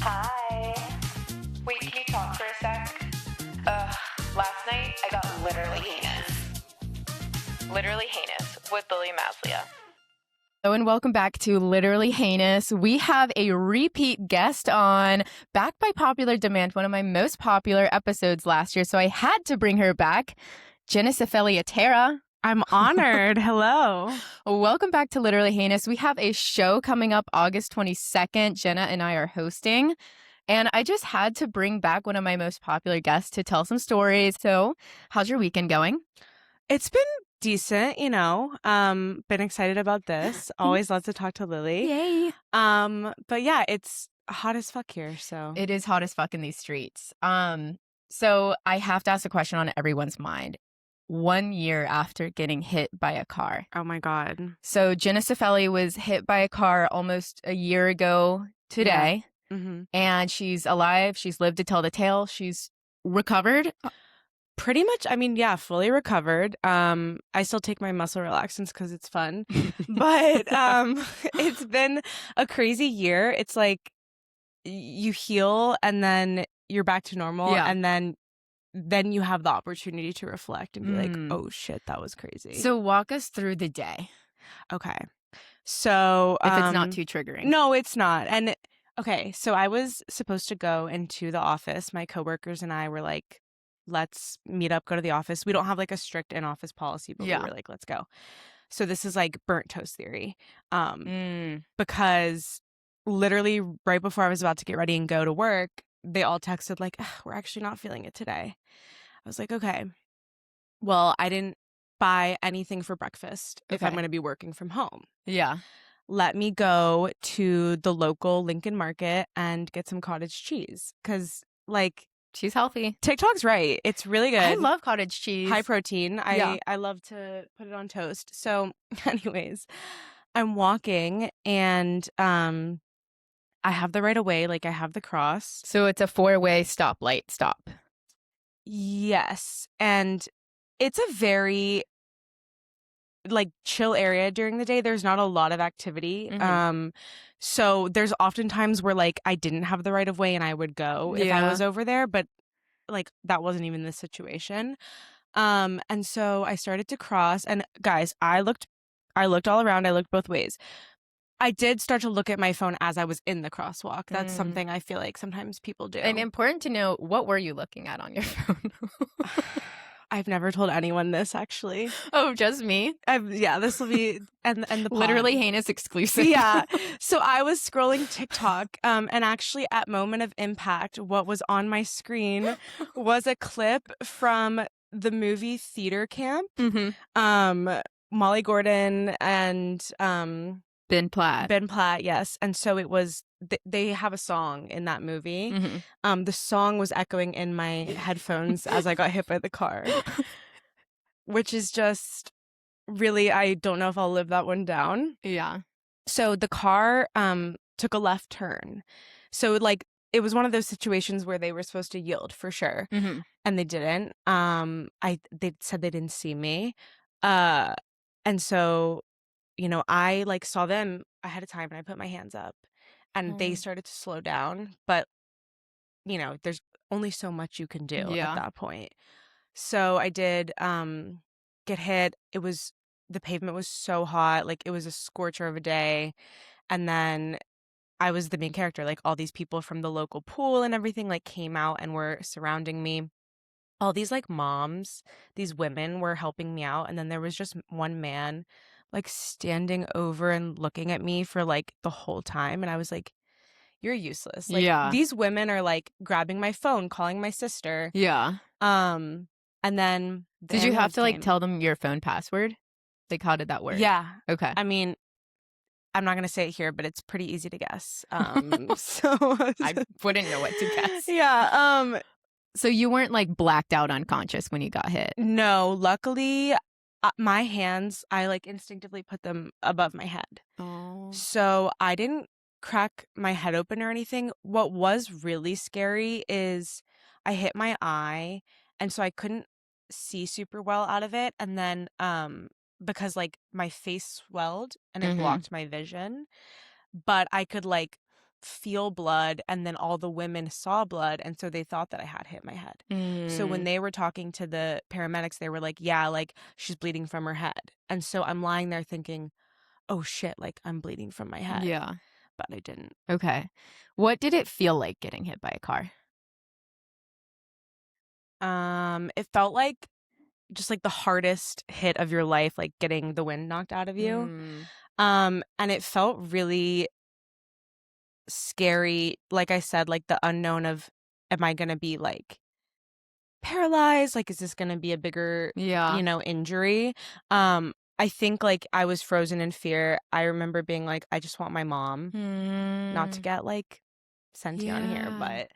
Hi. Wait, can you talk for a sec? Last night I got literally heinous. Literally heinous with Lily Maslia. Hello and welcome back to Literally Heinous. We have a repeat guest on, back by popular demand, one of my most popular episodes last year, so I had to bring her back. Genna Cifelli Atera. I'm honored. Hello. Welcome back to Literally Heinous. We have a show coming up August 22nd. Genna and I are hosting. And I just had to bring back one of my most popular guests to tell some stories. So how's your weekend going? It's been decent, you know. Been excited about this. Always love to talk to Lily. Yay. But yeah, it's hot as fuck here, so. It is hot as fuck in these streets. So I have to ask a question on everyone's mind. 1 year after getting hit by a car. Oh my God. So Genna Cifelli was hit by a car almost a year ago today. Yeah. Mm-hmm. And she's alive. She's lived to tell the tale. She's recovered. Pretty much, I mean, yeah, fully recovered. I still take my muscle relaxants because it's fun. But it's been a crazy year. It's like you heal and then you're back to normal. Yeah. And then you have the opportunity to reflect and be like, oh shit, that was crazy. So walk us through the day. Okay. So if it's not too triggering. No, it's not. And okay, so I was supposed to go into the office. My coworkers and I were like, let's meet up, go to the office. We don't have like a strict in-office policy, but we were like, let's go. So this is like burnt toast theory. Because literally right before I was about to get ready and go to work, they all texted like, we're actually not feeling it today. I was like, okay. Well, I didn't buy anything for breakfast if I'm going to be working from home. Yeah. Let me go to the local Lincoln Market and get some cottage cheese because, like, she's healthy. TikTok's right. It's really good. I love cottage cheese. High protein. I love to put it on toast. So, anyways, I'm walking and I have the right of way. Like, I have the cross. So it's a 4-way stoplight stop. Yes. And it's a very like chill area during the day. There's not a lot of activity. Mm-hmm. So there's often times where like I didn't have the right of way and I would go if I was over there, but like that wasn't even the situation. And so I started to cross and guys, I looked all around. I looked both ways. I did start to look at my phone as I was in the crosswalk. That's something I feel like sometimes people do. And important to know, what were you looking at on your phone? I've never told anyone this, actually. Oh, just me? Yeah, this will be and the pod. Literally Heinous exclusive. Yeah. So I was scrolling TikTok, and actually at moment of impact, what was on my screen was a clip from the movie Theater Camp. Mm-hmm. Molly Gordon and Ben Platt, yes. And so it was, they have a song in that movie. Mm-hmm. The song was echoing in my headphones as I got hit by the car, which is just really, I don't know if I'll live that one down. Yeah. So the car took a left turn. So like, it was one of those situations where they were supposed to yield for sure. Mm-hmm. And they didn't. They said they didn't see me. And so, you know, I like saw them ahead of time and I put my hands up and they started to slow down. But, you know, there's only so much you can do at that point. So I did get hit. The pavement was so hot. Like it was a scorcher of a day. And then I was the main character. Like all these people from the local pool and everything like came out and were surrounding me. All these like moms, these women were helping me out. And then there was just one man like standing over and looking at me for like the whole time. And I was like, you're useless. Like these women are like grabbing my phone, calling my sister. Yeah. And then did you have to like tell them your phone password? Like how did that work? Yeah. Okay. I mean, I'm not going to say it here, but it's pretty easy to guess. So I wouldn't know what to guess. Yeah. So you weren't like blacked out unconscious when you got hit? No, luckily my hands, I like instinctively put them above my head. Oh. So I didn't crack my head open or anything. What was really scary is I hit my eye and so I couldn't see super well out of it. And then because like my face swelled and it blocked my vision, but I could like feel blood, and then all the women saw blood, and so they thought that I had hit my head. So when they were talking to the paramedics, they were like, yeah, like she's bleeding from her head. And so I'm lying there thinking, oh shit, like I'm bleeding from my head. Yeah. But I didn't. Okay. What did it feel like getting hit by a car? It felt like just like the hardest hit of your life, like getting the wind knocked out of you. And it felt really scary. Like I said, like the unknown of, am I going to be like paralyzed? Like, is this going to be a bigger, Yeah. injury? I think like I was frozen in fear. I remember being like, I just want my mom, not to get like sentient here, but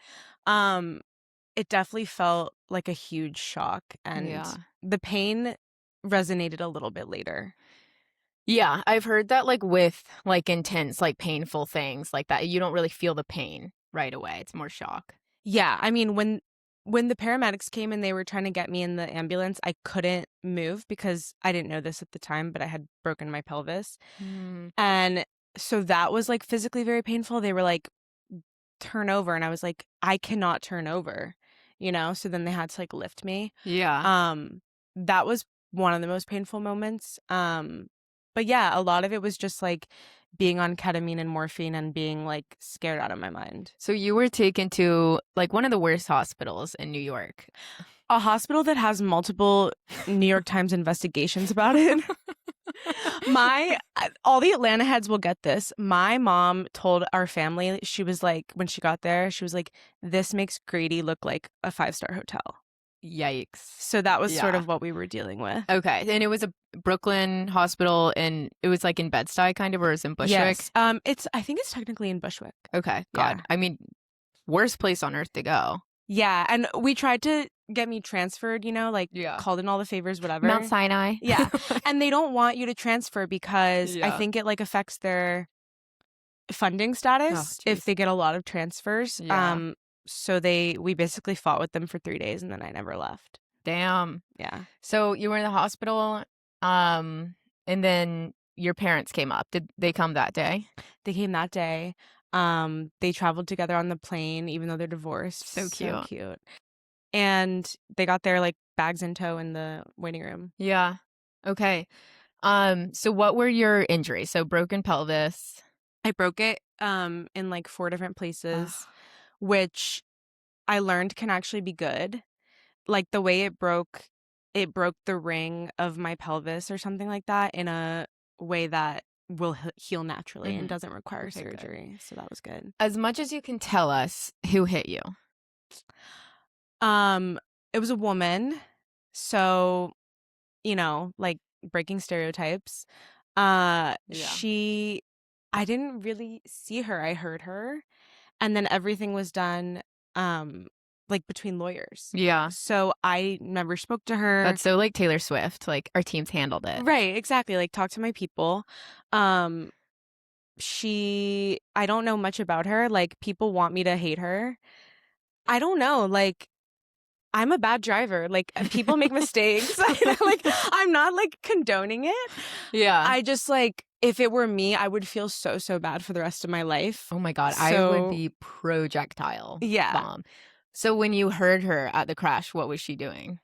it definitely felt like a huge shock, and the pain resonated a little bit later. Yeah, I've heard that like with like intense, like painful things like that, you don't really feel the pain right away. It's more shock. Yeah, I mean, when the paramedics came and they were trying to get me in the ambulance, I couldn't move because I didn't know this at the time, but I had broken my pelvis. And so that was like physically very painful. They were like, turn over, and I was like, I cannot turn over, so then they had to like lift me. That was one of the most painful moments. But yeah, a lot of it was just like being on ketamine and morphine and being like scared out of my mind. So you were taken to like one of the worst hospitals in New York. A hospital that has multiple New York Times investigations about it. All the Atlanta heads will get this. My mom told our family, she was like, when she got there, she was like, this makes Grady look like a 5-star hotel. Yikes. So that was sort of what we were dealing with. Okay. And it was a Brooklyn hospital, and it was like in Bed-Stuy kind of, or is it in Bushwick? Yes. I think it's technically in Bushwick. Okay. God. Yeah. I mean, worst place on earth to go. Yeah. And we tried to get me transferred, called in all the favors, whatever. Mount Sinai. Yeah. And they don't want you to transfer because I think it like affects their funding status if they get a lot of transfers. Yeah. So we basically fought with them for 3 days, and then I never left. Damn. Yeah. So you were in the hospital, and then your parents came up. Did they come that day? They came that day. They traveled together on the plane, even though they're divorced. So cute. And they got their like bags in tow in the waiting room. Yeah. Okay. So what were your injuries? So broken pelvis. I broke it in like 4 different places, which I learned can actually be good. Like the way it broke the ring of my pelvis or something like that in a way that will heal naturally and doesn't require surgery. Good. So that was good. As much as you can tell us, who hit you? It was a woman. So, like breaking stereotypes. I didn't really see her. I heard her. And then everything was done like between lawyers. Yeah. So I never spoke to her. That's so like Taylor Swift. Like our teams handled it. Right, exactly. Like talk to my people. I don't know much about her. Like people want me to hate her. I don't know. Like I'm a bad driver. Like people make mistakes. Like I'm not like condoning it. Yeah. I just like, if it were me, I would feel so bad for the rest of my life. Oh my God. I would be projectile bomb. So when you heard her at the crash, what was she doing?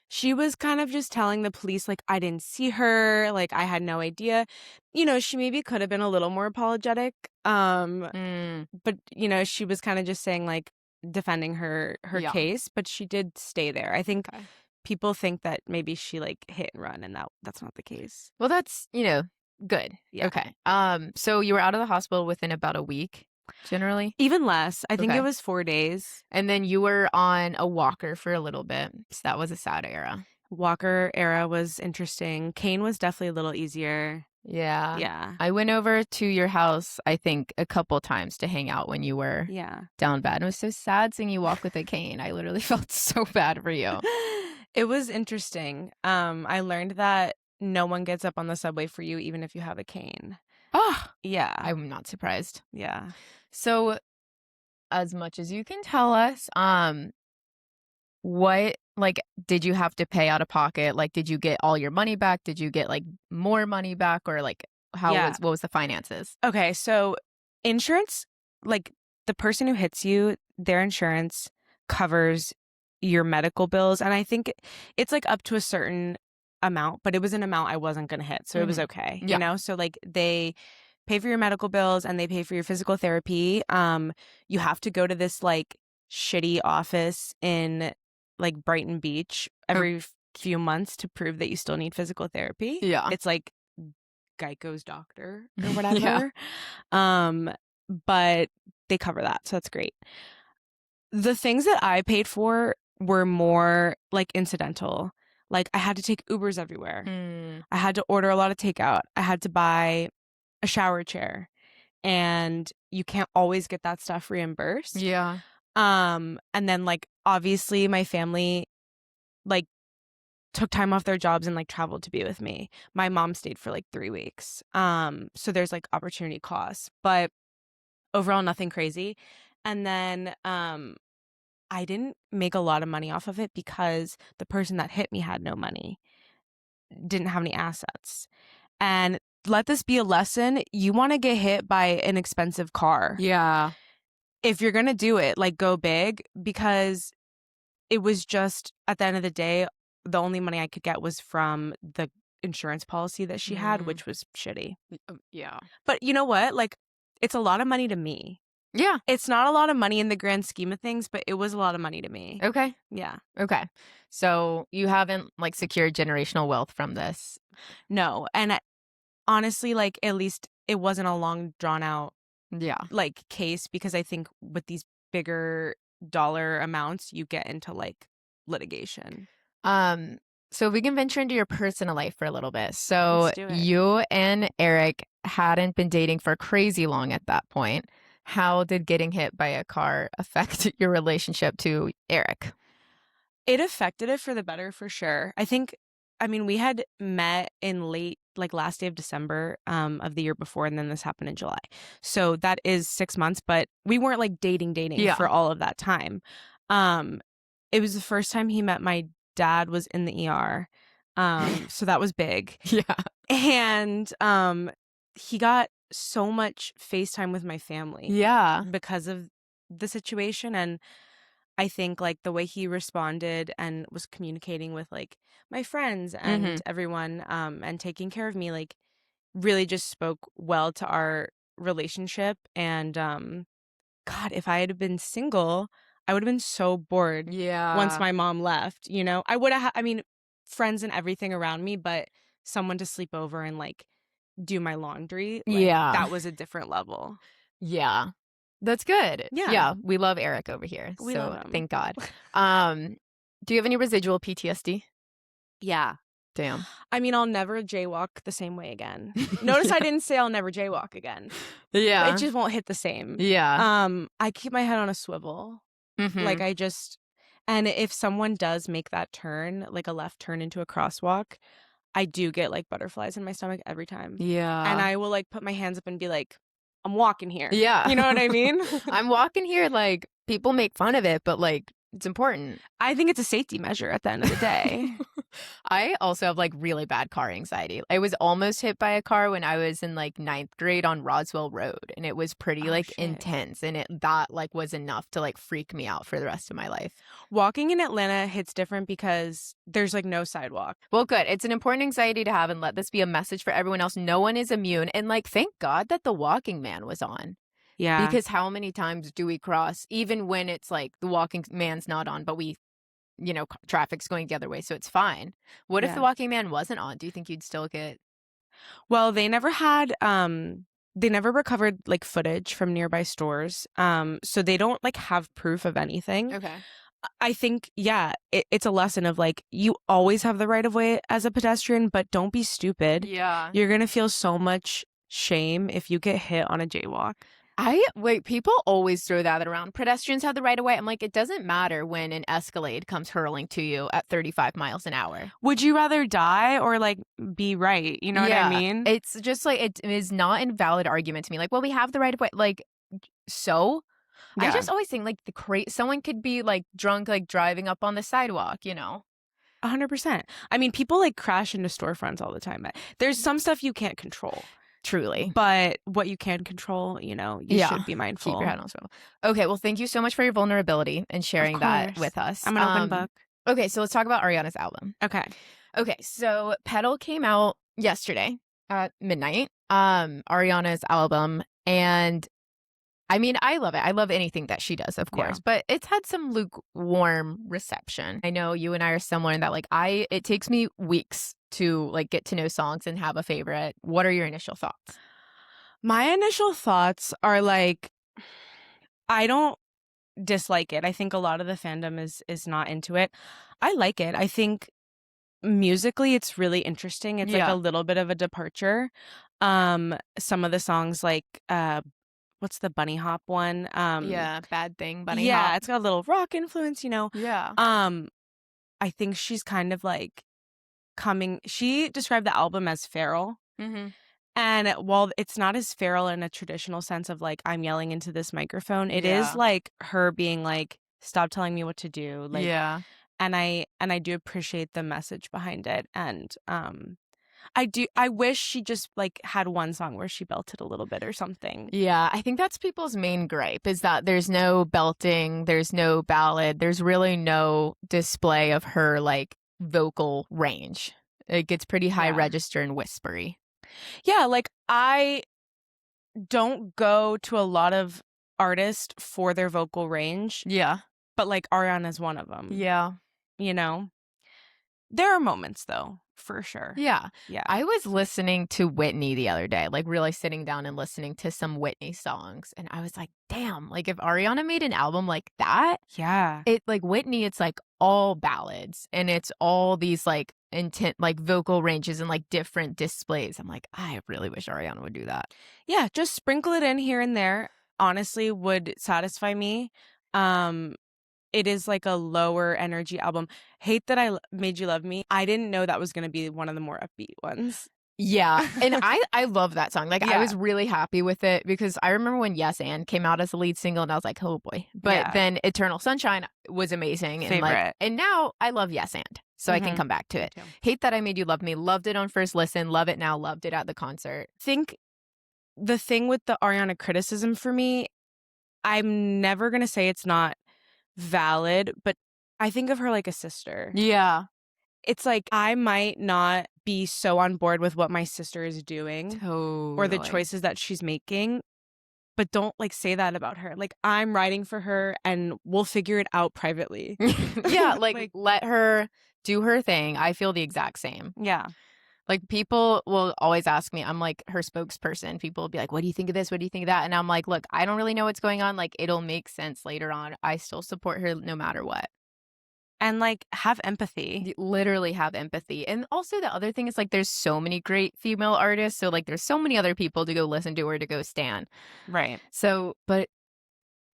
She was kind of just telling the police, like, I didn't see her. Like, I had no idea. She maybe could have been a little more apologetic. But, she was kind of just saying, like, defending her case. But she did stay there. I think people think that maybe she, like, hit and run, and that's not the case. Well, that's, good. Yeah. Okay. So you were out of the hospital within about a week? Generally? Even less. I think it was 4 days. And then you were on a walker for a little bit. So that was a sad era. Walker era was interesting. Cane was definitely a little easier. Yeah. Yeah. I went over to your house, I think, a couple times to hang out when you were down bad. It was so sad seeing you walk with a cane. I literally felt so bad for you. It was interesting. I learned that no one gets up on the subway for you, even if you have a cane. Oh, yeah. I'm not surprised. Yeah. So, as much as you can tell us, what, like, did you have to pay out of pocket? Like, did you get all your money back? Did you get, like, more money back? Or, like, what was the finances? Okay, so insurance like the person who hits you, their insurance covers your medical bills. And I think it's like up to a certain amount, but it was an amount I wasn't going to hit. So it was okay. Yeah. You know, so like they pay for your medical bills and they pay for your physical therapy. You have to go to this like shitty office in like Brighton Beach every few months to prove that you still need physical therapy. Yeah. It's like Geico's doctor or whatever. But they cover that. So that's great. The things that I paid for were more like incidental. Like I had to take Ubers everywhere. I had to order a lot of takeout. I had to buy a shower chair, and you can't always get that stuff reimbursed. Yeah. And then like obviously my family like took time off their jobs and like traveled to be with me. My mom stayed for like 3 weeks. So there's like opportunity costs, but overall nothing crazy. And then I didn't make a lot of money off of it because the person that hit me had no money, didn't have any assets. And let this be a lesson. You want to get hit by an expensive car. Yeah. If you're going to do it, like go big, because it was just at the end of the day, the only money I could get was from the insurance policy that she had, which was shitty. Yeah. But you know what? Like, it's a lot of money to me. Yeah. It's not a lot of money in the grand scheme of things, but it was a lot of money to me. Okay. Yeah. Okay. So you haven't like secured generational wealth from this? No. And honestly, like at least it wasn't a long drawn out like case, because I think with these bigger dollar amounts, you get into like litigation. So we can venture into your personal life for a little bit. So Let's do it. you and Eric hadn't been dating for crazy long at that point. How did getting hit by a car affect your relationship to Eric? It affected it for the better, for sure. I mean, we had met in late, like last day of December of the year before, and then this happened in July. So that is 6 months, but we weren't like dating for all of that time. It was the first time he met my dad was in the ER. So that was big. Yeah. And he got so much FaceTime with my family. Yeah. Because of the situation. And I think like the way he responded and was communicating with like my friends and everyone and taking care of me, like really just spoke well to our relationship. And God, if I had been single, I would have been so bored once my mom left, you know. I would have, I mean, friends and everything around me, but someone to sleep over and like do my laundry, like, that was a different level. Yeah. That's good. Yeah. We love Eric over here. We so love him. thank God. Do you have any residual PTSD? Yeah. Damn. I mean, I'll never jaywalk the same way again. Notice I didn't say I'll never jaywalk again. Yeah. It just won't hit the same. Yeah. I keep my head on a swivel. Mhm. Like and if someone does make that turn, like a left turn into a crosswalk, I do get like butterflies in my stomach every time. Yeah. And I will like put my hands up and be like, I'm walking here. Yeah. You know what I mean? I'm walking here, like people make fun of it, but like it's important. I think it's a safety measure at the end of the day. I also have like really bad car anxiety. I was almost hit by a car when I was in like 9th grade on Roswell Road, and it was pretty intense, and that like was enough to like freak me out for the rest of my life. Walking in Atlanta hits different because there's like no sidewalk. Well, good. It's an important anxiety to have, and let this be a message for everyone else. No one is immune, and like thank God that the walking man was on. Yeah. Because how many times do we cross, even when it's like the walking man's not on, but we, you know, traffic's going the other way, so it's fine. What if the walking man wasn't on? Do you think you'd still get? Well, they never recovered like footage from nearby stores. So they don't like have proof of anything. Okay. I think, it's a lesson of like, you always have the right of way as a pedestrian, but don't be stupid. Yeah. You're going to feel so much shame if you get hit on a jaywalk. People always throw that around. Pedestrians have the right of way. I'm like, it doesn't matter when an Escalade comes hurling to you at 35 miles an hour. Would you rather die or like be right? You know what I mean? It's just like, it is not a valid argument to me. Like, well, we have the right of way. Like, so I just always think like someone could be like drunk, like driving up on the sidewalk, you know? 100%. I mean, people like crash into storefronts all the time. There's some stuff you can't control. Truly. But what you can control, you should be mindful. Keep your head on swivel. Okay, well, thank you so much for your vulnerability and sharing that with us. I'm an open book. Okay, so let's talk about Ariana's album. Okay, so Petal came out yesterday at midnight, Ariana's album, and I mean, I love it. I love anything that she does, of course, but it's had some lukewarm reception. I know you and I are similar in that, like, it takes me weeks to, like, get to know songs and have a favorite. What are your initial thoughts? My initial thoughts are, like, I don't dislike it. I think a lot of the fandom is not into it. I like it. I think musically it's really interesting. It's like a little bit of a departure. Some of the songs, like, what's the bunny hop one? Bad Thing, Bunny Hop. Yeah, it's got a little rock influence, Yeah. I think she's kind of like she described the album as feral. Mm-hmm. And while it's not as feral in a traditional sense of, like, I'm yelling into this microphone, it is like her being like, stop telling me what to do. Like, and I do appreciate the message behind it. And I wish she just, like, had one song where she belted a little bit or something. Yeah, I think that's people's main gripe, is that there's no belting, there's no ballad, there's really no display of her, like, vocal range. It gets pretty high register and whispery. Yeah, like, I don't go to a lot of artists for their vocal range. Yeah. But, like, Ariana's one of them. Yeah. There are moments, though, for sure. Yeah. I was listening to Whitney the other day, like, really sitting down and listening to some Whitney songs. And I was like, damn, like, if Ariana made an album like that, it, like, Whitney, it's like all ballads and it's all these, like, intent, like, vocal ranges and, like, different displays. I'm like, I really wish Ariana would do that. Yeah, just sprinkle it in here and there, honestly, would satisfy me. It is like a lower energy album. Hate That I Made You Love Me. I didn't know that was going to be one of the more upbeat ones. Yeah. And I love that song. Like, I was really happy with it because I remember when Yes and came out as a lead single and I was like, oh boy. But then Eternal Sunshine was amazing. Favorite. And, like, and now I love Yes and. So I can come back to it. Hate That I Made You Love Me. Loved it on first listen. Love it now. Loved it at the concert. Think the thing with the Ariana criticism for me, I'm never going to say it's not valid, but I think of her like a sister. Yeah. It's like, I might not be so on board with what my sister is doing or the choices that she's making, but don't, like, say that about her. Like, I'm writing for her and we'll figure it out privately. Yeah, like, let her do her thing. I feel the exact same. Yeah. Like, people will always ask me, I'm like her spokesperson. People will be like, what do you think of this? What do you think of that? And I'm like, look, I don't really know what's going on. Like, it'll make sense later on. I still support her no matter what. And, like, have empathy. You literally have empathy. And also the other thing is, like, there's so many great female artists. So, like, there's so many other people to go listen to or to go stan. Right. So, but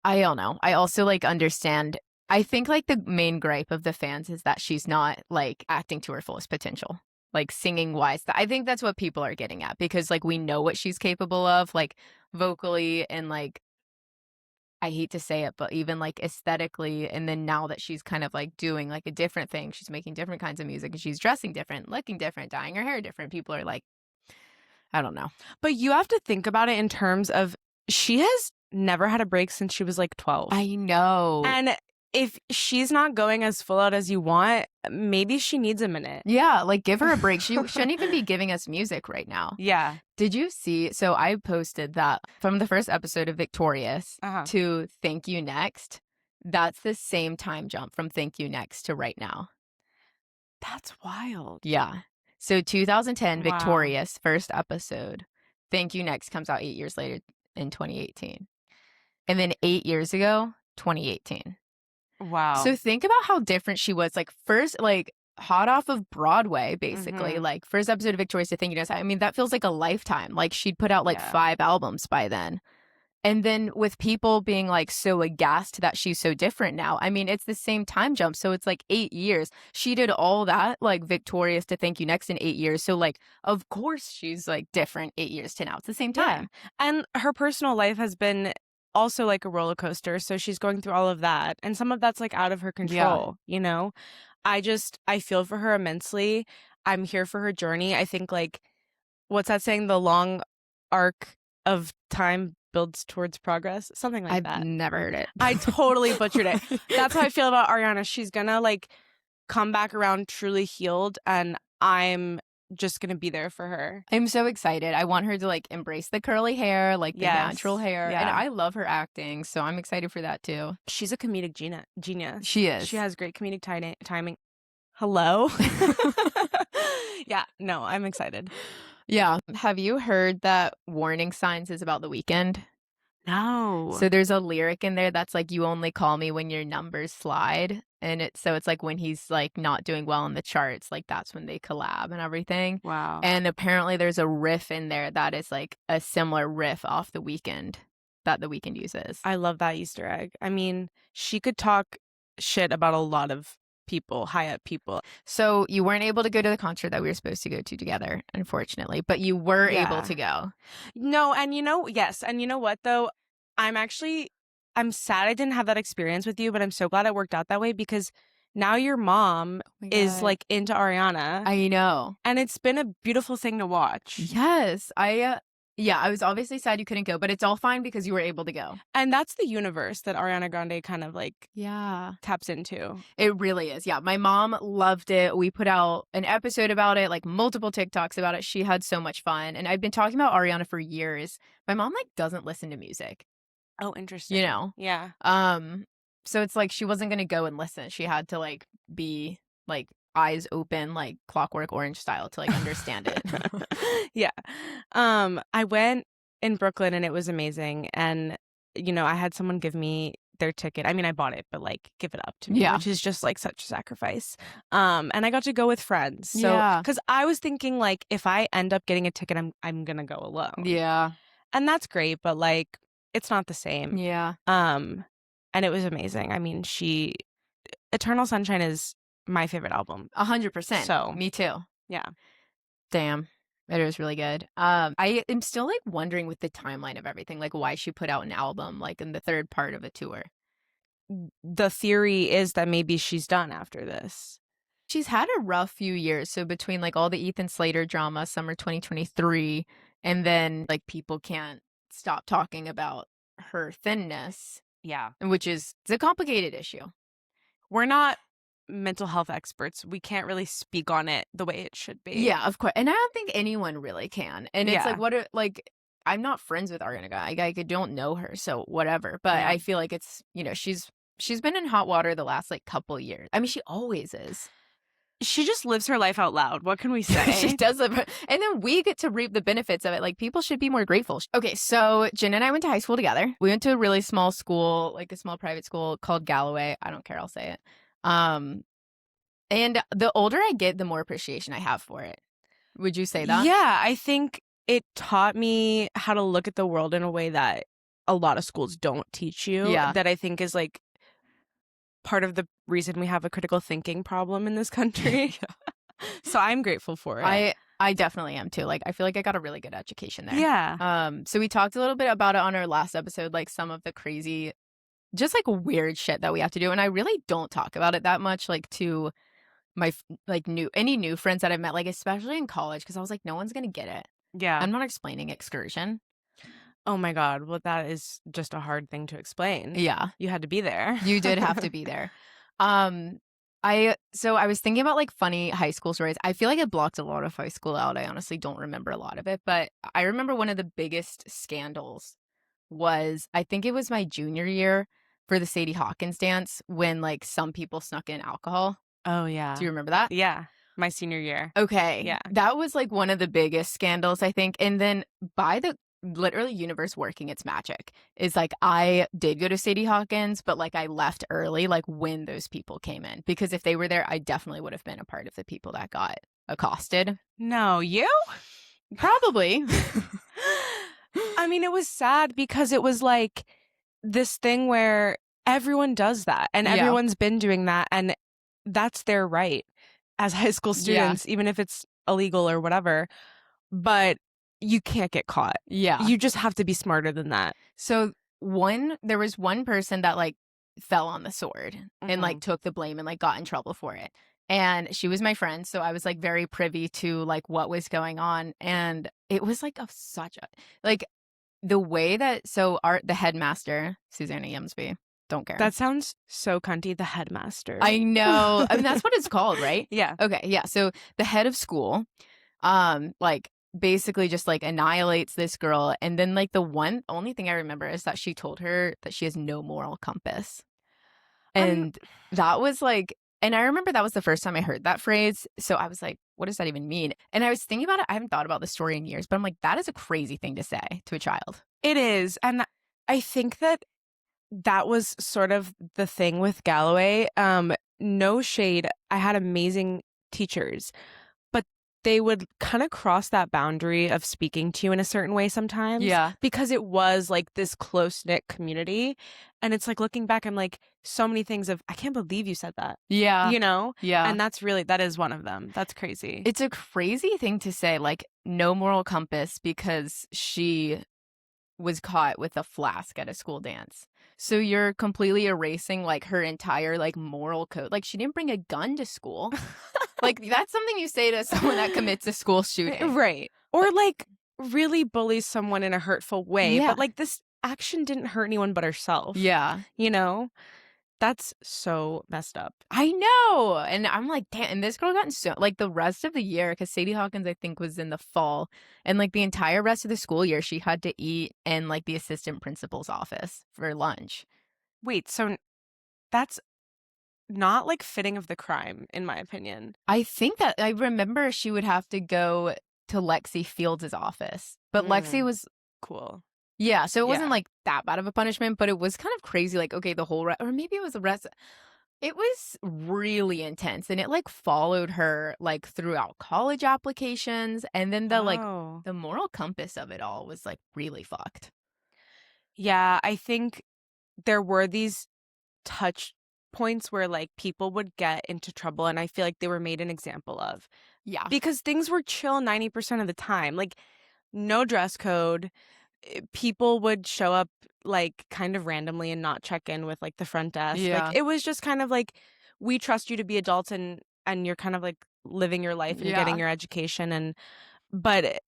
I don't know. I also, like, understand. I think, like, the main gripe of the fans is that she's not, like, acting to her fullest potential. Like, singing wise. I think that's what people are getting at because, like, we know what she's capable of, like, vocally and, like, I hate to say it, but even, like, aesthetically. And then now that she's kind of, like, doing, like, a different thing, she's making different kinds of music and she's dressing different, looking different, dyeing her hair different. People are like, I don't know. But you have to think about it in terms of she has never had a break since she was, like, 12. I know. And if she's not going as full out as you want, maybe she needs a minute. Yeah, like, give her a break. She shouldn't even be giving us music right now. Yeah. Did you see? So I posted that from the first episode of Victorious to Thank You Next. That's the same time jump from Thank You Next to right now. That's wild. Yeah. So 2010, Victorious, first episode. Thank You Next comes out 8 years later in 2018. And then 8 years ago, 2018. Wow. So think about how different she was. Like, first, like, hot off of Broadway, basically. Like, first episode of Victorious to Thank You Next. I mean, that feels like a lifetime. Like, she'd put out, like, 5 albums by then. And then with people being, like, so aghast that she's so different now. I mean, it's the same time jump. So it's, like, 8 years. She did all that, like, Victorious to Thank You Next in 8 years. So, like, of course she's, like, different 8 years to now. It's the same time. Yeah. And her personal life has been also, like, a roller coaster. So she's going through all of that. And some of that's, like, out of her control, you know? I feel for her immensely. I'm here for her journey. I think, like, what's that saying? The long arc of time builds towards progress, something like that. I've never heard it. I totally butchered it. That's how I feel about Ariana. She's gonna like come back around truly healed, and I'm just gonna be there for her. I'm so excited. I want her to like embrace the curly hair, like the Yes. natural hair. Yeah. And I love her acting, so I'm excited for that too. She's a comedic genius. She is. She has great comedic timing. Hello? Yeah, no, I'm excited. Yeah. Have you heard that Warning Signs is about The Weeknd? No. So there's a lyric in there that's like, you only call me when your numbers slide. And it's like when he's like not doing well in the charts, like that's when they collab and everything. Wow. And apparently there's a riff in there that is like a similar riff off The Weeknd that The Weeknd uses. I love that Easter egg. I mean, she could talk shit about a lot of people, high up people. So you weren't able to go to the concert that we were supposed to go to together, unfortunately, but you were Yeah. able to go. No, and yes, and you know what though? I'm sad I didn't have that experience with you, but I'm so glad it worked out that way because now your mom is like into Ariana. I know. And it's been a beautiful thing to watch. Yes. I was obviously sad you couldn't go, but it's all fine because you were able to go. And that's the universe that Ariana Grande kind of like Yeah. taps into. It really is. Yeah. My mom loved it. We put out an episode about it, like multiple TikToks about it. She had so much fun. And I've been talking about Ariana for years. My mom like doesn't listen to music. Oh, interesting. You know? Yeah. So it's like she wasn't gonna go and listen. She had to like be like eyes open, like Clockwork Orange style to like understand it. Yeah. I went in Brooklyn and it was amazing. And, you know, I had someone give me their ticket. I mean, I bought it, but like give it up to me, Yeah. which is just like such a sacrifice. And I got to go with friends. So, Yeah. because I was thinking like if I end up getting a ticket, I'm gonna go alone. Yeah. And that's great, but like it's not the same. Yeah. And it was amazing. I mean, Eternal Sunshine is my favorite album. 100%. So me too. yeah. Damn. It was really good. I am still like wondering with the timeline of everything, like why she put out an album like in the third part of a tour. The theory is that maybe she's done after this. She's had a rough few years. So between like all the Ethan Slater drama, summer 2023, and then like people can't stop talking about her thinness. Yeah. Which is it's a complicated issue. We're not mental health experts. We can't really speak on it the way it should be. Yeah, of course. And I don't think anyone really can. And it's Yeah. like I'm not friends with Ariana Grande. I don't know her, so whatever. But Yeah. I feel like it's, you know, she's been in hot water the last like couple years. I mean, she always is. She just lives her life out loud. What can we say? She does live, and then we get to reap the benefits of it. Like people should be more grateful. Okay, so Genna and I went to high school together. We went to a really small school, like a small private school called Galloway. I don't care, I'll say it. And the older I get, the more appreciation I have for it. Would you say that? Yeah, I think it taught me how to look at the world in a way that a lot of schools don't teach you. Yeah. That I think is like part of the reason we have a critical thinking problem in this country. So I'm grateful for it. I definitely am too. Like I feel like I got a really good education there. Yeah. So we talked a little bit about it on our last episode, like some of the crazy, just like weird shit that we have to do. And I really don't talk about it that much, like to my like any new friends that I've met, like especially in college, because I was like, no one's gonna get it. Yeah. I'm not explaining excursion. Oh my God. Well, that is just a hard thing to explain. Yeah. You had to be there. You did have to be there. So I was thinking about like funny high school stories. I feel like I blocked a lot of high school out. I honestly don't remember a lot of it, but I remember one of the biggest scandals was, I think it was my junior year for the Sadie Hawkins dance when like some people snuck in alcohol. Oh, yeah. Do you remember that? Yeah. My senior year. Okay. Yeah. That was like one of the biggest scandals, I think. And then by the literally universe working its magic is like I did go to Sadie Hawkins, but like I left early, like when those people came in, because if they were there, I definitely would have been a part of the people that got accosted. No, you? Probably. I mean, it was sad because it was like this thing where everyone does that and Yeah. everyone's been doing that, and that's their right as high school students, even if it's illegal or whatever. But you can't get caught. Yeah. You just have to be smarter than that. So there was one person that like fell on the sword and like took the blame and like got in trouble for it. And she was my friend, so I was like very privy to like what was going on. And it was like such a like the way that the headmaster, Susanna Yemsby, don't care. That sounds so cunty, the headmaster. I know. I mean, that's what it's called, right? Yeah. Okay, yeah. So the head of school, like basically just like annihilates this girl. And then like the only thing I remember is that she told her that she has no moral compass. And that was like, and I remember that was the first time I heard that phrase. So I was like, what does that even mean? And I was thinking about it. I haven't thought about the story in years, but I'm like, that is a crazy thing to say to a child. It is. And I think that was sort of the thing with Galloway. No shade. I had amazing teachers, but they would kind of cross that boundary of speaking to you in a certain way sometimes. Yeah. Because it was like this close-knit community. And it's like looking back, I'm like, so many things of, I can't believe you said that. Yeah. You know? Yeah. And that is one of them. That's crazy. It's a crazy thing to say, like, no moral compass because she was caught with a flask at a school dance. So you're completely erasing like her entire like moral code. Like she didn't bring a gun to school. Like that's something you say to someone that commits a school shooting. Right. Or like really bullies someone in a hurtful way. Yeah. But like this action didn't hurt anyone but herself. Yeah. You know? That's so messed up. I know. And I'm like, damn. And this girl got so like the rest of the year, because Sadie Hawkins, I think, was in the fall. And like the entire rest of the school year, she had to eat in like the assistant principal's office for lunch. Wait, so that's not like fitting of the crime, in my opinion. I think that I remember she would have to go to Lexi Fields' office. But Lexi was cool. Yeah, so it wasn't like that bad of a punishment, but it was kind of crazy. Like, okay, the whole or maybe it was the rest. It was really intense, and it like followed her like throughout college applications, and then the moral compass of it all was like really fucked. Yeah, I think there were these touch points where like people would get into trouble, and I feel like they were made an example of. Yeah, because things were chill 90% of the time. Like no dress code. People would show up like kind of randomly and not check in with like the front desk. Yeah. Like it was just kind of like, we trust you to be adults and you're kind of like living your life and getting your education. But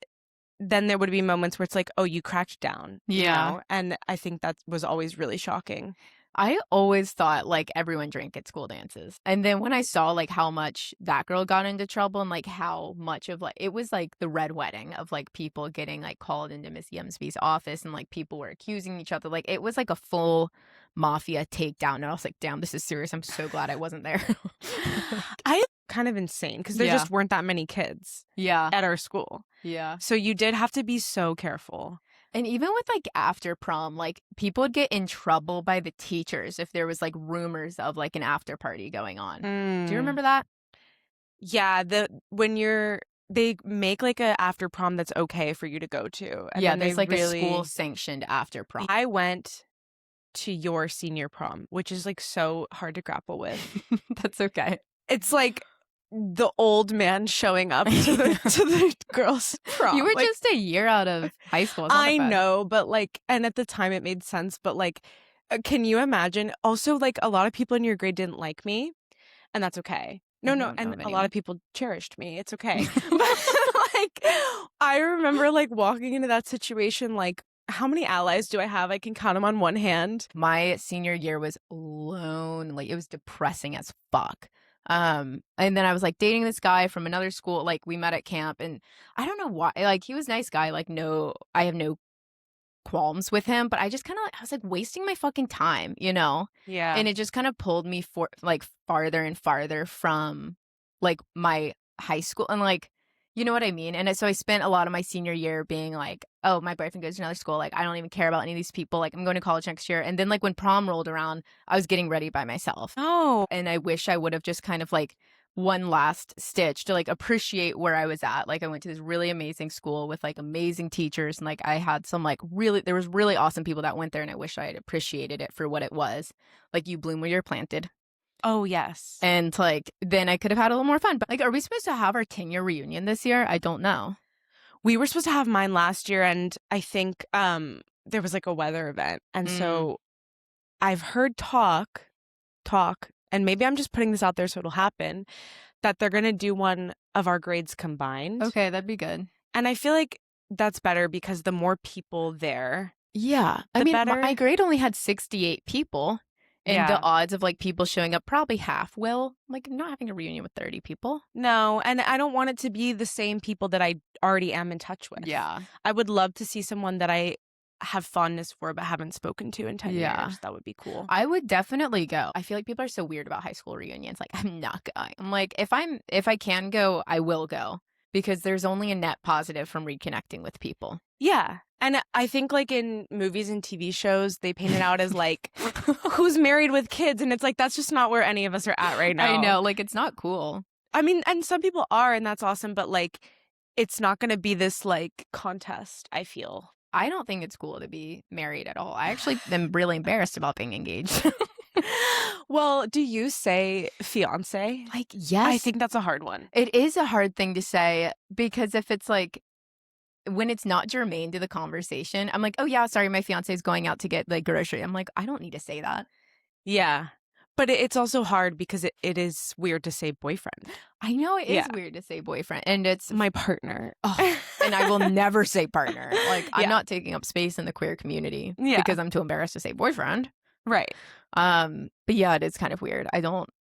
then there would be moments where it's like, oh, you cracked down. Yeah. You know? And I think that was always really shocking. I always thought like everyone drank at school dances. And then when I saw like how much that girl got into trouble and like how much of like it was like the red wedding of like people getting like called into Miss Yemsby's office and like people were accusing each other. Like it was like a full mafia takedown. And I was like, damn, this is serious. I'm so glad I wasn't there. I kind of insane because there just weren't that many kids at our school. Yeah. So you did have to be so careful. And even with like after prom, like people would get in trouble by the teachers if there was like rumors of like an after party going on. Do you remember that? Yeah, they make like a after prom that's okay for you to go to. And yeah, there's like a school sanctioned after prom. I went to your senior prom, which is like so hard to grapple with. That's okay. It's like the old man showing up to the girls' prom. You were like, just a year out of high school. I know, but like, and at the time it made sense. But like, can you imagine? Also, like a lot of people in your grade didn't like me, and that's okay. No, and a lot of people cherished me. It's okay. But like, I remember like walking into that situation, like, how many allies do I have? I can count them on one hand. My senior year was lonely. It was depressing as fuck. And then I was like dating this guy from another school. Like we met at camp, and I don't know why. Like he was a nice guy. Like I have no qualms with him, but I just kind of I was like wasting my fucking time, you know? Yeah. And it just kind of pulled me farther and farther from like my high school and like, you know what I mean? And so I spent a lot of my senior year being like, oh, my boyfriend goes to another school. Like, I don't even care about any of these people. Like, I'm going to college next year. And then like when prom rolled around, I was getting ready by myself. Oh. And I wish I would have just kind of like one last stitch to like appreciate where I was at. Like I went to this really amazing school with like amazing teachers. And like I had some like there was really awesome people that went there. And I wish I had appreciated it for what it was. Like you bloom where you're planted. Oh, yes. And like then I could have had a little more fun. But like, are we supposed to have our 10-year reunion this year? I don't know. We were supposed to have mine last year, and I think there was like a weather event. And so I've heard talk, and maybe I'm just putting this out there so it'll happen, that they're going to do one of our grades combined. Okay, that'd be good. And I feel like that's better because the more people there, Yeah. I the mean, better. my grade only had 68 people. And the odds of like people showing up, probably half will. Like, not having a reunion with 30 people. No, and I don't want it to be the same people that I already am in touch with. Yeah. I would love to see someone that I have fondness for but haven't spoken to in 10 years. That would be cool. I would definitely go. I feel like people are so weird about high school reunions. Like, I'm not going. I'm like, if I can go, I will go, because there's only a net positive from reconnecting with people. Yeah. And I think like in movies and TV shows, they paint it out as like who's married with kids. And it's like, that's just not where any of us are at right now. I know. Like, it's not cool. I mean, and some people are, and that's awesome. But like, it's not going to be this like contest, I feel. I don't think it's cool to be married at all. I actually am really embarrassed about being engaged. Well, do you say fiance? Like, yes. I think that's a hard one. It is a hard thing to say, because if it's like, when it's not germane to the conversation, I'm like, oh yeah, sorry, my fiance is going out to get like grocery. I'm like, I don't need to say that. Yeah. But it's also hard because it is weird to say boyfriend. I know it is weird to say boyfriend. And it's my partner. Oh, and I will never say partner. Like, I'm not taking up space in the queer community because I'm too embarrassed to say boyfriend. Right. But yeah, it is kind of weird.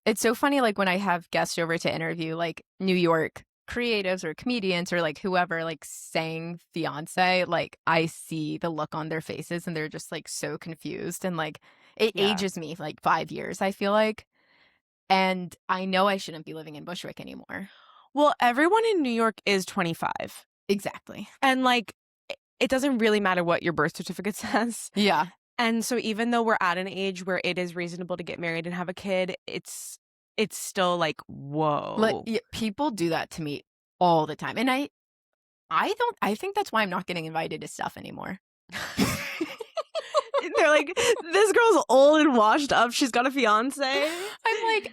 It's so funny, like when I have guests over to interview like New York creatives or comedians or like whoever, like saying fiance, like I see the look on their faces and they're just like so confused, and like it ages me like 5 years, I feel like. And I know I shouldn't be living in Bushwick anymore. Well, everyone in New York is 25. Exactly. And like, it doesn't really matter what your birth certificate says. Yeah. And so even though we're at an age where it is reasonable to get married and have a kid, it's still like, whoa. Like, people do that to me all the time. And I think that's why I'm not getting invited to stuff anymore. They're like, this girl's old and washed up. She's got a fiance. I'm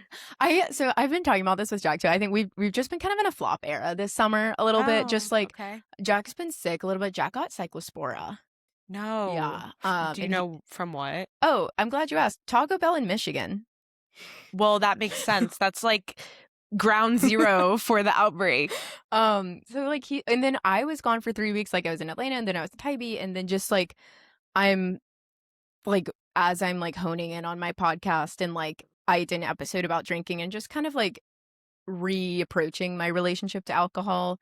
like, so I've been talking about this with Jack too. I think we've just been kind of in a flop era this summer a little bit. Just like, Jack's been sick a little bit. Jack got cyclospora. No. Yeah. Do you know from what? Oh, I'm glad you asked. Taco Bell in Michigan. Well, that makes sense. That's like ground zero for the outbreak. So like and then I was gone for 3 weeks. Like I was in Atlanta and then I was in Tybee, and then just like I'm like, as I'm like honing in on my podcast, and like I did an episode about drinking and just kind of like reapproaching my relationship to alcohol.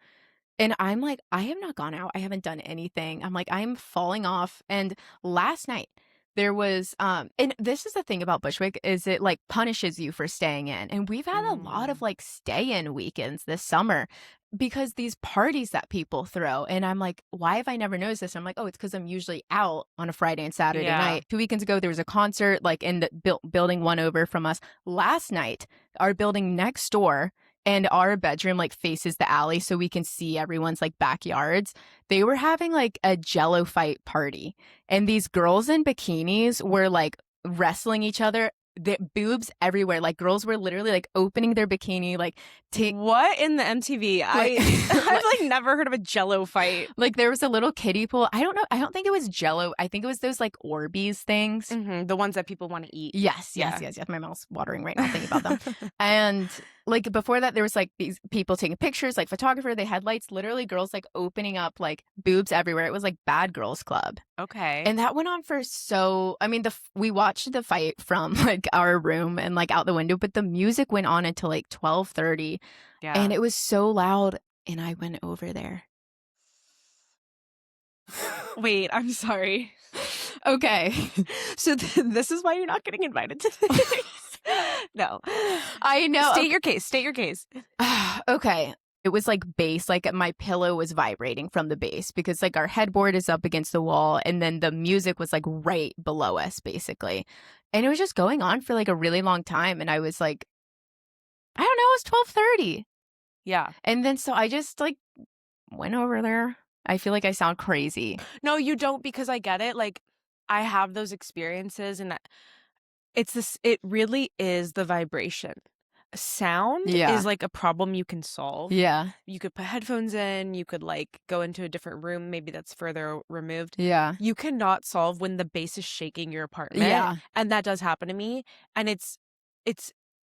And I'm like, I have not gone out. I haven't done anything. I'm like, I'm falling off. And last night there was, and this is the thing about Bushwick, is it like punishes you for staying in. And we've had a lot of like stay in weekends this summer because these parties that people throw. And I'm like, why have I never noticed this? I'm like, oh, it's because I'm usually out on a Friday and Saturday night. 2 weekends ago, there was a concert like in the building one over from us. Last night, our building next door, and our bedroom like faces the alley so we can see everyone's like backyards. They were having like a Jello fight party, and these girls in bikinis were like wrestling each other. The boobs everywhere. Like girls were literally like opening their bikini, like what in the MTV? I've like never heard of a Jello fight. Like there was a little kiddie pool. I don't know. I don't think it was Jello. I think it was those like Orbeez things. Mm-hmm. The ones that people want to eat. Yes. My mouth's watering right now thinking about them. And like before that, there was like these people taking pictures, like photographer. They had lights. Literally, girls like opening up like boobs everywhere. It was like Bad Girls Club. Okay. And that went on for we watched the fight from like our room and like out the window, but the music went on until like 12:30. Yeah. And it was so loud, and I went over there. Wait, I'm sorry. Okay. So this is why you're not getting invited to things. No. I know. State your case. Okay. It was like bass, like my pillow was vibrating from the bass because like our headboard is up against the wall, and then the music was like right below us basically. And it was just going on for like a really long time, and I was like, I don't know, it was 12:30. Yeah. And then so I just like went over there. I feel like I sound crazy. No, you don't, because I get it. Like I have those experiences, and it really is the vibration. Sound is like a problem you can solve. Yeah. You could put headphones in, you could like go into a different room, maybe that's further removed. Yeah. You cannot solve when the bass is shaking your apartment. Yeah. And that does happen to me. And it's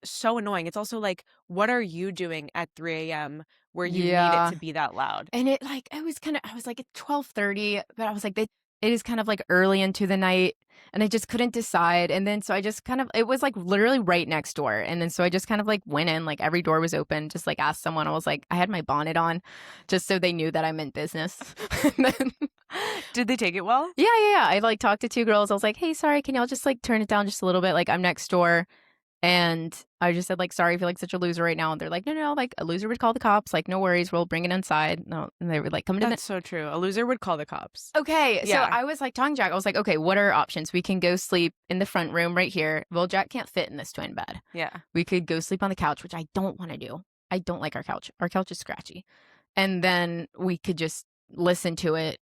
so annoying. It's also like, what are you doing at 3 a.m. where you need Yeah. it to be that loud? And it like, I was like, it's 12:30, but I was like, it is kind of like early into the night, and I just couldn't decide. And then so I just kind of, it was like literally right next door. And then so I just kind of like went in, like every door was open, just like asked someone. I was like, I had my bonnet on just so they knew that I meant business. And then, Did they take it well? yeah. I like talked to two girls. I was like, hey, sorry, can y'all just like turn it down just a little bit? Like, I'm next door. And I just said, like, sorry, I feel like such a loser right now. And they're like, no, like a loser would call the cops. Like, no worries, we'll bring it inside. No, and they were like, come to That's so true. A loser would call the cops. Okay, Yeah. so I was like talking to Jack. I was like, okay, what are our options? We can go sleep in the front room right here. Well, Jack can't fit in this twin bed. Yeah. We could go sleep on the couch, which I don't want to do. I don't like our couch. Our couch is scratchy. And then we could just listen to it,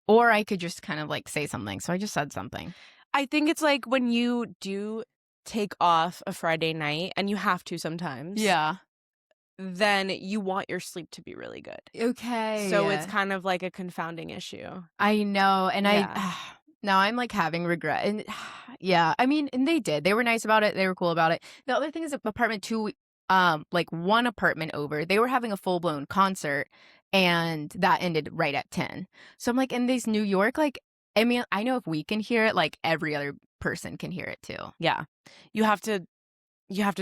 or I could just kind of like say something. So I just said something. I think it's like when you do take off a Friday night, and you have to sometimes. Yeah. Then you want your sleep to be really good. Okay. So it's kind of like a confounding issue. I know. And Yeah. now I'm like having regret. And yeah, I mean, and they did. They were nice about it. They were cool about it. The other thing is apartment 2, like one apartment over, they were having a full blown concert, and that ended right at 10. So I'm like, in this New York, like, I mean, I know if we can hear it, like every other person can hear it too. Yeah. You have to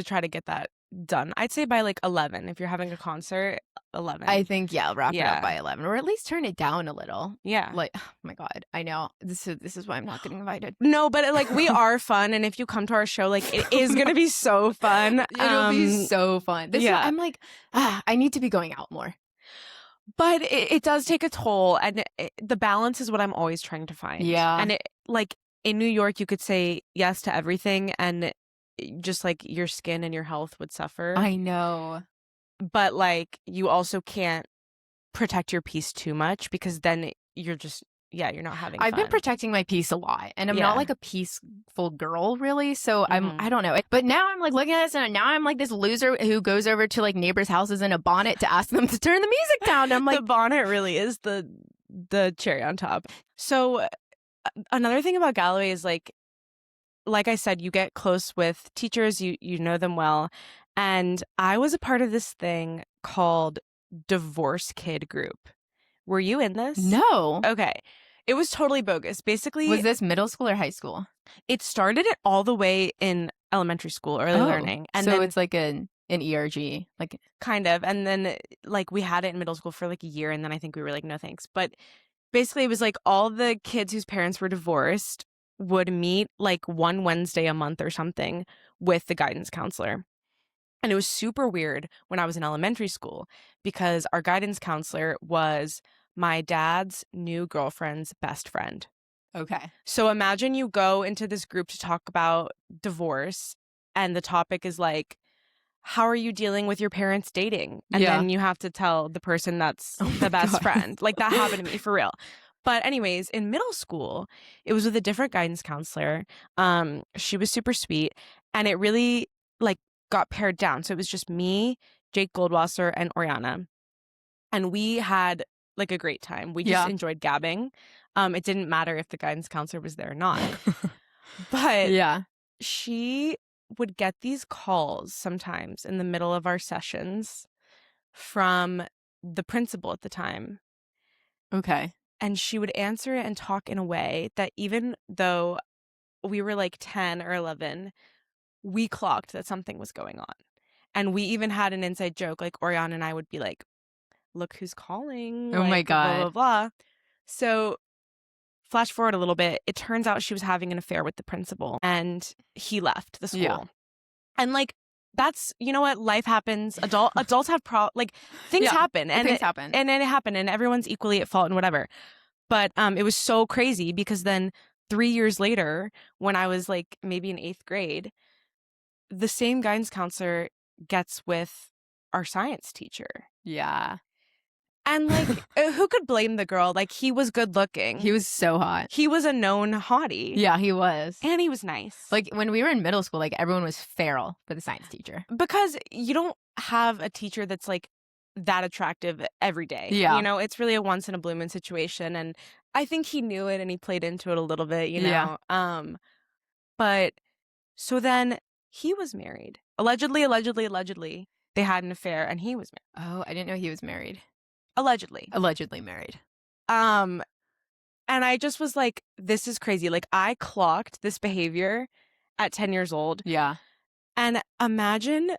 try to get that done. I'd say by like 11 if you're having a concert. 11. I think, yeah, wrap it Yeah. up by 11, or at least turn it down a little. Yeah. Like, oh my God, I know this is why I'm not getting invited. No, but like we are fun, and if you come to our show, like it is gonna be so fun. It'll be so fun. yeah. I'm like, I need to be going out more. But it does take a toll, and the balance is what I'm always trying to find. Yeah. And like in New York, you could say yes to everything, and just like your skin and your health would suffer. I know. But like you also can't protect your peace too much, because then you're just you're not having I've been fun. protecting my peace a lot, and I'm Yeah. not like a peaceful girl really. So Mhm. I don't know. But now I'm like looking at this, and now I'm like this loser who goes over to like neighbors' houses in a bonnet to ask them to turn the music down. And I'm like, the bonnet really is the cherry on top. So another thing about Galloway is like I said, you get close with teachers, you know them well. And I was a part of this thing called Divorce Kid Group. Were you in this? no. Okay. It was totally bogus. Basically, Was this middle school or high school? it started it all the way in elementary school, early learning. And so then it's like an ERG, like kind of. And then like we had it in middle school for like a year, and then I think we were like, no thanks. But basically it was like all the kids whose parents were divorced would meet like one Wednesday a month or something with the guidance counselor. And it was super weird when I was in elementary school, because our guidance counselor was my dad's new girlfriend's best friend. okay. So imagine you go into this group to talk about divorce, and the topic is like, how are you dealing with your parents dating? And Yeah. then you have to tell the person that's Oh my the best God. friend. Like that happened to me for real. But anyways, in middle school, it was with a different guidance counselor. She was super sweet, and it really like got pared down. So it was just me, Jake Goldwasser, and Ariana. And we had like a great time. We just Yeah. enjoyed gabbing. It didn't matter if the guidance counselor was there or not. But Yeah. she would get these calls sometimes in the middle of our sessions from the principal at the time. Okay. And she would answer it and talk in a way that even though we were like 10 or 11, we clocked that something was going on. And we even had an inside joke, like Oriana and I would be like, look who's calling. Oh my like, blah, God. blah, blah. So flash forward a little bit. It turns out she was having an affair with the principal, and he left the school. Yeah. And like, that's, you know what, life happens. Adults have like things Yeah, happen, and things happen. and it happened, and everyone's equally at fault and whatever. But it was so crazy, because then 3 years later, when I was like maybe in 8th grade, the same guidance counselor gets with our science teacher. Yeah. And like, who could blame the girl? Like, he was good looking. He was so hot. He was a known hottie. Yeah, he was. And he was nice. Like when we were in middle school, like everyone was feral for the science teacher. Because you don't have a teacher that's like that attractive every day. Yeah. You know, it's really a once in a blue moon situation. And I think he knew it, and he played into it a little bit, you know? Yeah. But so then he was married, allegedly, they had an affair and he was married. Oh, I didn't know he was married. Allegedly. Allegedly married. And I just was like, this is crazy. Like, I clocked this behavior at 10 years old. Yeah. And imagine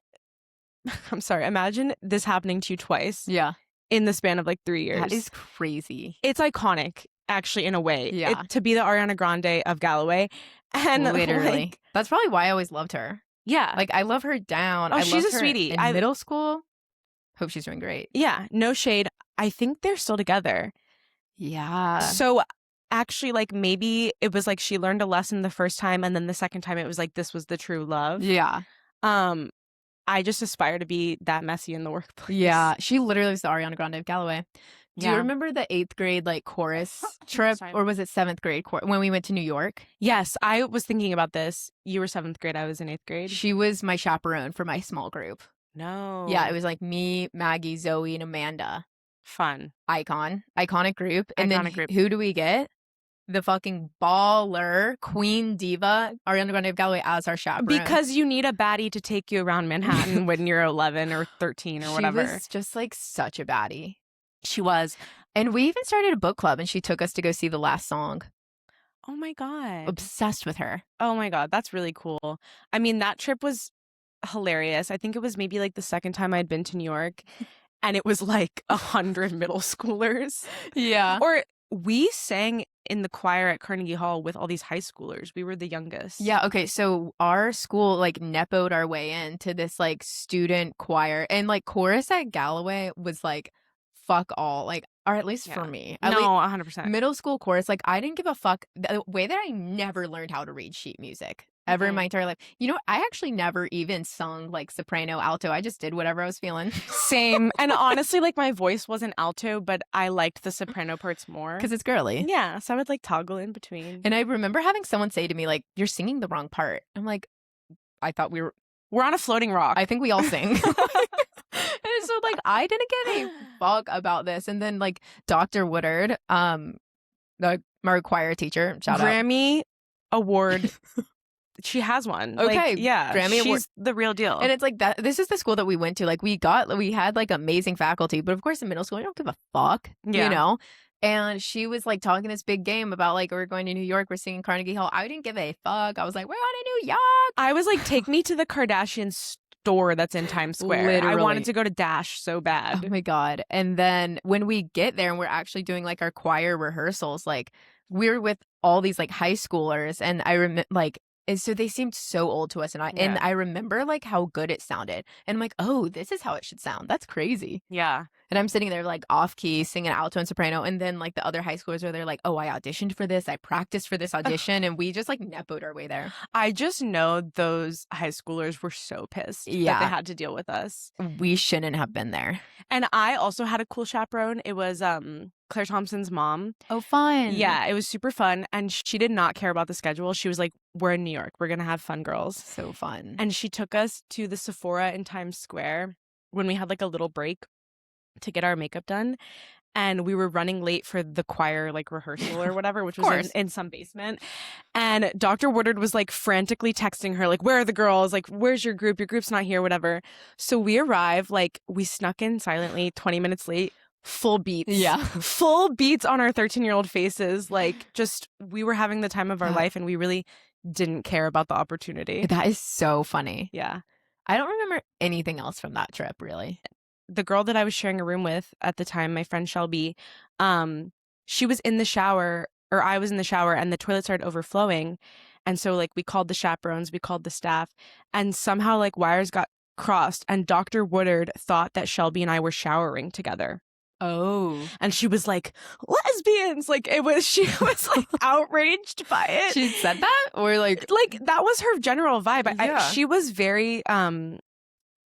this happening to you twice. Yeah. In the span of like 3 years. That is crazy. It's iconic, actually, in a way. Yeah. To be the Ariana Grande of Galloway. And literally. like, that's probably why I always loved her. Yeah. Like, I love her down. Oh, I she's loved a her sweetie. In middle school. Hope she's doing great. Yeah. No shade. I think they're still together. Yeah. So actually, like, maybe it was like she learned a lesson the first time, and then the second time it was like this was the true love. Yeah. I just aspire to be that messy in the workplace. Yeah. She literally was the Ariana Grande of Galloway. Do you remember the 8th grade like chorus trip, or was it 7th grade when we went to New York? Yes, I was thinking about this. You were 7th grade. I was in 8th grade. She was my chaperone for my small group. No. Yeah, it was like me, Maggie, Zoe, and Amanda. Fun. Iconic group. And then group. Who do we get? The fucking baller, queen diva, Ariana Grande of Galloway as our chaperone. Because you need a baddie to take you around Manhattan when you're 11 or 13 or whatever. She was just like such a baddie. She was. And we even started a book club and she took us to go see The Last Song. Oh my God. Obsessed with her. Oh my God. That's really cool. I mean, that trip was hilarious. I think it was maybe like the second time I'd been to New York and it was like 100 middle schoolers. Yeah. Or we sang in the choir at Carnegie Hall with all these high schoolers. We were the youngest. Yeah. Okay. So our school like nepoed our way into this like student choir, and like chorus at Galloway was like fuck all, like, or at least for me. At no, least 100%. middle school chorus, like I didn't give a fuck. The way that I never learned how to read sheet music ever in my entire life. You know, I actually never even sung like soprano, alto. I just did whatever I was feeling. Same. And honestly, like my voice wasn't alto, but I liked the soprano parts more. Because it's girly. Yeah. So I would like toggle in between. And I remember having someone say to me, like, you're singing the wrong part. I'm like, I thought we're on a floating rock. I think we all sing. And so like I didn't give a fuck about this. And then like Dr. Woodard, my choir teacher, shout out. Grammy Award. She has one. Okay. Like, yeah. Grammy Award. She's the real deal. And it's like that. This is the school that we went to. Like we had like amazing faculty, but of course in middle school, you don't give a fuck, you know? And she was like talking this big game about like, we're going to New York, we're singing Carnegie Hall. I didn't give a fuck. I was like, we're going to New York. I was like, take me to the Kardashian store that's in Times Square. Literally. I wanted to go to Dash so bad. Oh my God. And then when we get there and we're actually doing like our choir rehearsals, like we're with all these like high schoolers, and I remember like, and so they seemed so old to us, and I remember like how good it sounded, and I'm like, oh, this is how it should sound. That's crazy. Yeah. And I'm sitting there like off key singing alto and soprano, and then like the other high schoolers are there like, oh, I auditioned for this, I practiced for this audition, and we just like nepoed our way there. I just know those high schoolers were so pissed that they had to deal with us. We shouldn't have been there. And I also had a cool chaperone. It was Claire Thompson's mom. Oh, fun. Yeah, it was super fun. And she did not care about the schedule. She was like, we're in New York. We're going to have fun, girls. So fun. And she took us to the Sephora in Times Square when we had like a little break to get our makeup done. And we were running late for the choir like rehearsal or whatever, which was in some basement. And Dr. Woodard was like frantically texting her, like, where are the girls? Like, where's your group? Your group's not here, whatever. So we arrived, like, we snuck in silently 20 minutes late. Full beats. Yeah. Full beats on our 13-year-old faces. Like, just, we were having the time of our life, and we really didn't care about the opportunity. That is so funny. Yeah. I don't remember anything else from that trip, really. The girl that I was sharing a room with at the time, my friend Shelby, she was in the shower, or I was in the shower, and the toilet started overflowing. And so, like, we called the chaperones, we called the staff, and somehow, like, wires got crossed, and Dr. Woodard thought that Shelby and I were showering together. Oh. And she was like, lesbians! Like, she was like outraged by it. She said that? Or like that was her general vibe. Yeah. She was very,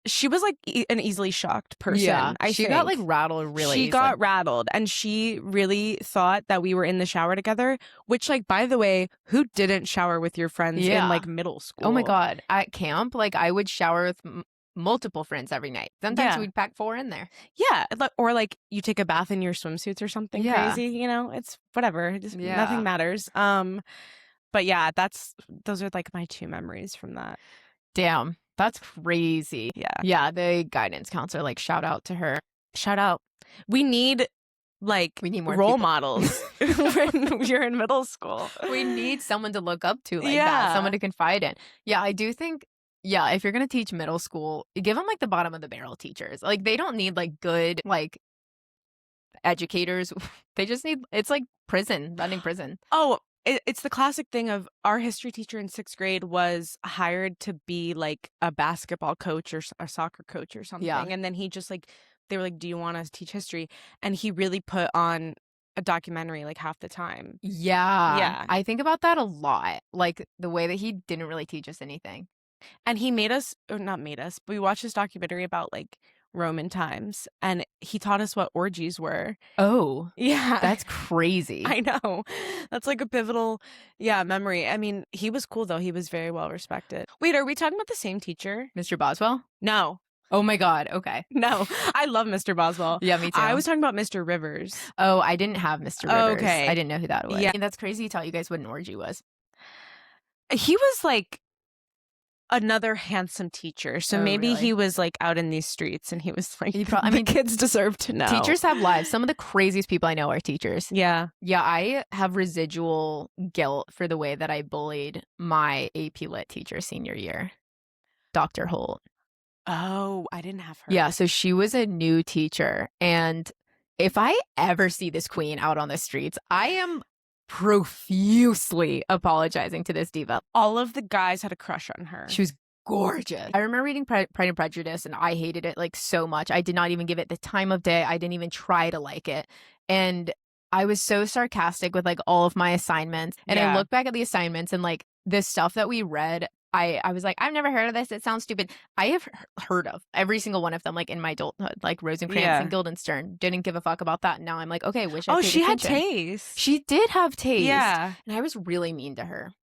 she was like an easily shocked person. Yeah. She got like rattled really. She got rattled, and she really thought that we were in the shower together, which, like, by the way, who didn't shower with your friends in like middle school? Oh my God. At camp, like I would shower with multiple friends every night. Sometimes we'd pack 4 in there. Yeah. Or like you take a bath in your swimsuits or something crazy, you know, it's whatever. Just nothing matters. But yeah, those are like my 2 memories from that. Damn. That's crazy. Yeah. Yeah, the guidance counselor, like, shout out to her. Shout out. We need more role people. models when you're in middle school. We need someone to look up to like Yeah. that, someone to confide in. Yeah, I do think, yeah, if you're going to teach middle school, give them like the bottom of the barrel teachers. Like they don't need like good like educators. They just need, it's like running prison. Oh, it's the classic thing of our history teacher in 6th grade was hired to be like a basketball coach or a soccer coach or something. Yeah. And then he just like, they were like, do you want to teach history? And he really put on a documentary like half the time. Yeah. Yeah. I think about that a lot. Like the way that he didn't really teach us anything. And he made us, or not made us, but we watched this documentary about like Roman times and he taught us what orgies were. Oh, yeah. That's crazy. I know. That's like a pivotal, memory. I mean, he was cool though. He was very well respected. Wait, are we talking about the same teacher? Mr. Boswell? No. Oh my God. Okay. No. I love Mr. Boswell. Yeah, me too. I was talking about Mr. Rivers. Oh, I didn't have Mr. Rivers. Okay. I didn't know who that was. Yeah. I mean, that's crazy. He taught you guys what an orgy was. He was like another handsome teacher. So maybe really? he was like out in these streets and he was like, I mean, kids deserve to know. Teachers have lives. Some of the craziest people I know are teachers. Yeah. Yeah, I have residual guilt for the way that I bullied my AP Lit teacher senior year, Dr. Holt. Oh, I didn't have her. Yeah, so she was a new teacher. And if I ever see this queen out on the streets, I am profusely apologizing to this diva. All of the guys had a crush on her. She was gorgeous. I remember reading Pride and Prejudice and I hated it like so much. I did not even give it the time of day. I didn't even try to like it. And I was so sarcastic with like all of my assignments. And I look back at the assignments and like the stuff that we read, I was like, I've never heard of this. It sounds stupid. I have heard of every single one of them, like in my adulthood, like Rosencrantz and Guildenstern. Didn't give a fuck about that. Now I'm like, okay, wish I paid she attention. had taste. She did have taste. Yeah. And I was really mean to her.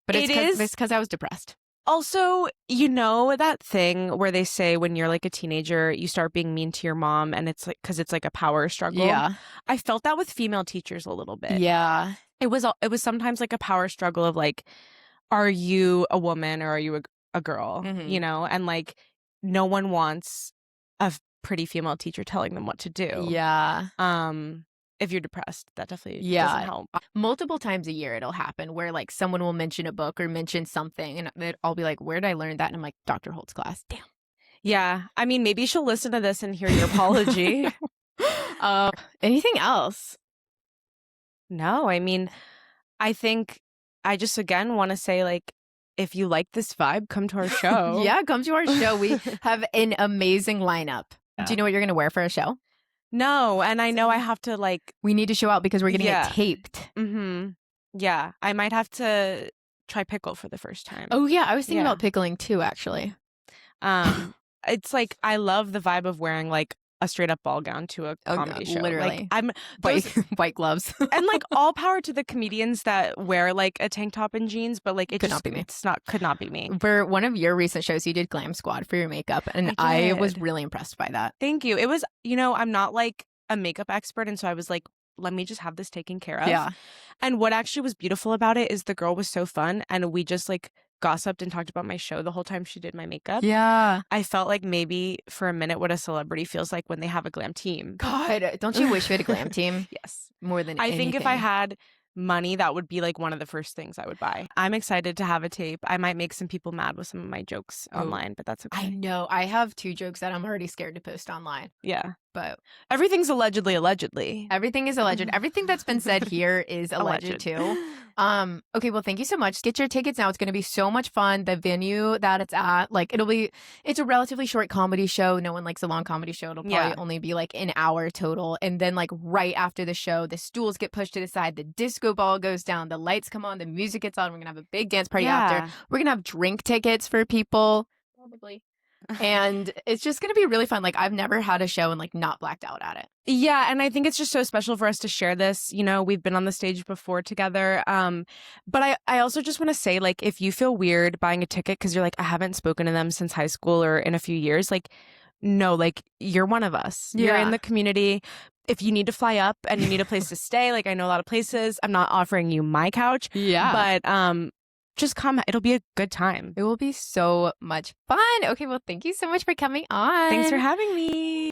But it's because I was depressed. Also, you know that thing where they say when you're like a teenager, you start being mean to your mom and it's like, because it's like a power struggle. Yeah. I felt that with female teachers a little bit. Yeah. It was sometimes like a power struggle of like, are you a woman or are you a girl? Mhm. You know, and like no one wants a pretty female teacher telling them what to do. Yeah. If you're depressed, that definitely Yeah. doesn't help. Multiple times a year it'll happen where like someone will mention a book or mention something and I'll be like, where did I learn that? And I'm like, Dr. Holt's class. Damn. Yeah. I mean, maybe she'll listen to this and hear your apology. Anything else? No, I mean, I think I just again want to say like, if you like this vibe, come to our show. Yeah, come to our show. We have an amazing lineup. Do you know what you're going to wear for a show? No, and I know I have to like. We need to show out because we're getting it taped. Mm-hmm. Yeah, I might have to try pickle for the first time. Oh yeah, I was thinking about pickling too, actually. It's like I love the vibe of wearing like a straight up ball gown to a comedy show. Literally, like, white gloves, and like all power to the comedians that wear like a tank top and jeans, but like it could not be me. Could not be me. For one of your recent shows, you did Glam Squad for your makeup, and I was really impressed by that. Thank you. It was, I'm not like a makeup expert, and so I was like, let me just have this taken care of. Yeah. And what actually was beautiful about it is the girl was so fun, and we just like gossiped and talked about my show the whole time she did my makeup. Yeah. I felt like maybe for a minute what a celebrity feels like when they have a glam team. God, don't you wish you had a glam team? Yes. More than I anything. think if I had money, that would be like one of the first things I would buy. I'm excited to have a tape. I might make some people mad with some of my jokes online, but that's okay. I know. I have 2 jokes that I'm already scared to post online. Yeah. But everything's allegedly. Everything is alleged. Everything that's been said here is alleged too. Okay, well, thank you so much. Get your tickets now. It's going to be so much fun. The venue that it's at, like, it's a relatively short comedy show. No one likes a long comedy show. It'll probably only be like an hour total. And then like right after the show, the stools get pushed to the side, the disco ball goes down, the lights come on, the music gets on. We're going to have a big dance party after. We're going to have drink tickets for people. Probably. And it's just going to be really fun. Like, I've never had a show and like not blacked out at it. Yeah, and I think it's just so special for us to share this. We've been on the stage before together. But I also just want to say, like, if you feel weird buying a ticket because you're like, I haven't spoken to them since high school or in a few years, like, no, like, you're one of us. Yeah. You're in the community. If you need to fly up and you need a place to stay, like, I know a lot of places. I'm not offering you my couch. Yeah. But just come. It'll be a good time. It will be so much fun. Okay, well, thank you so much for coming on. Thanks for having me.